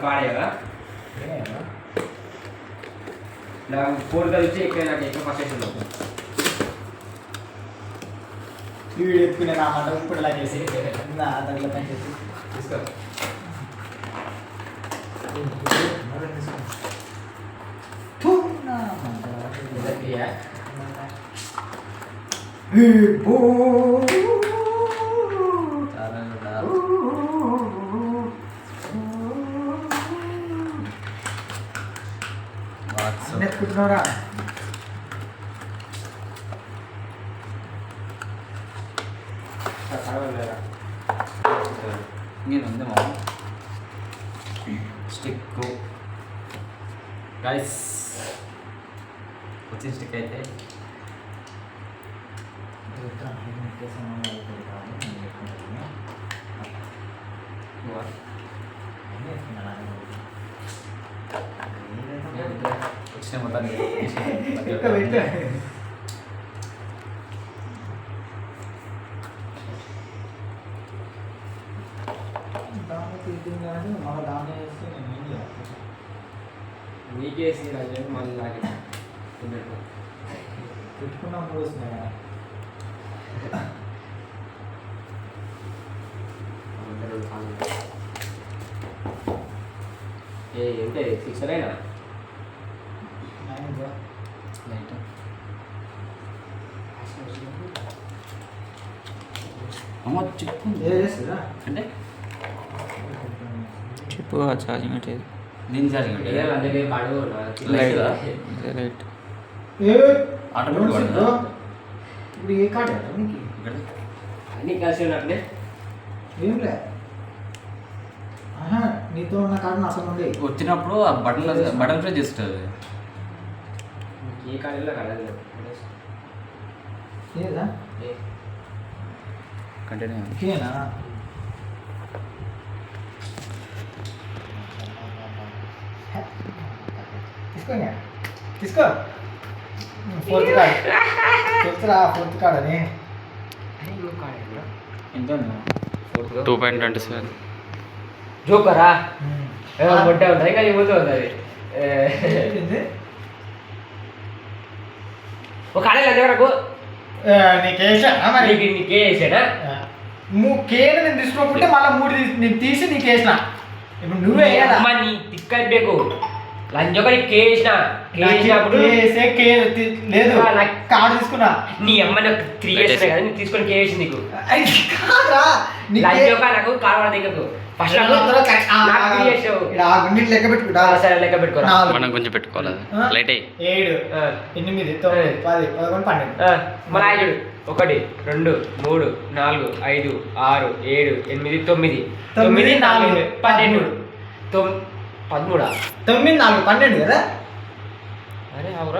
కాడే కదా ఫోన్ కలిసి ఎక్కువ నాకు ఎక్కువ ఫస్ట్ వీడు ఎత్తుకునే నా మాట ఇప్పుడు ఇలా చేసి దాంట్లో పని చేసి తీసుకో ఎత్తుకుంటున్నారా ఇంకేముంది మా స్టిక్ గైస్ వచ్చిన స్టిక్ అయితే వచ్చిన మొత్తానికి నీకేసి మళ్ళీ నాకు పెట్టుకున్నాం పోస్తున్నాయి కదా ఏంటే సిక్సరేనా లైట్ అమ్మ చెప్పు అంటే చెప్పు ఛార్జింగ్ పెట్టేది నేను ఛార్జింగ్ అందుకే కాడు లైట్ ఆటోమేటిక్ ఇప్పుడు ఏ కార్డు నీకు అన్నీ కలిసి ఉన్నట్లే ఏం లే నీతో ఉన్న కార్డు అసలు ఉండే వచ్చినప్పుడు ఆ బటన్ ప్రెస్ చేస్తుంది ఏ కాడలో కడలేదు లేదా కంటిన్యూ ఓకేనా తీసుకోండి తీసుకో ఫోర్త్ కార్డ్ చెప్తారా ఫోర్త్ కార్డ్ అని ఎంత 2.27 జోకరా మొట్ట ఉంటుంది కానీ పోతూ ఉంటుంది ఒక కాడలు అంటే వరకు నీకే వేసాడా కేను నేను తీసుకోకుంటే మళ్ళీ మూడు నేను తీసి నీకు వేసిన ఇప్పుడు నువ్వే అమ్మ నీ తిక్కైపోయాకు లంచొకటి కేసిన కేసినప్పుడు లేదు కార్డు తీసుకున్నా నీ అమ్మ నాకు 3 years కదా నేను తీసుకొని కేసి నీకు కాదురా లంచొక నాకు కావాలి దగ్గరకు ఫస్ట్ లెక్క పెట్టుకుంటా సరే లెక్క పెట్టుకోరా మనం కొంచెం పెట్టుకోవాలి లైట్ 7 8 9 10 11 12 మళ్ళీ చూడు 1 2 3 4 5 6 7 8 9 9 4 12 13 9 4 12 కదా అరే అవురా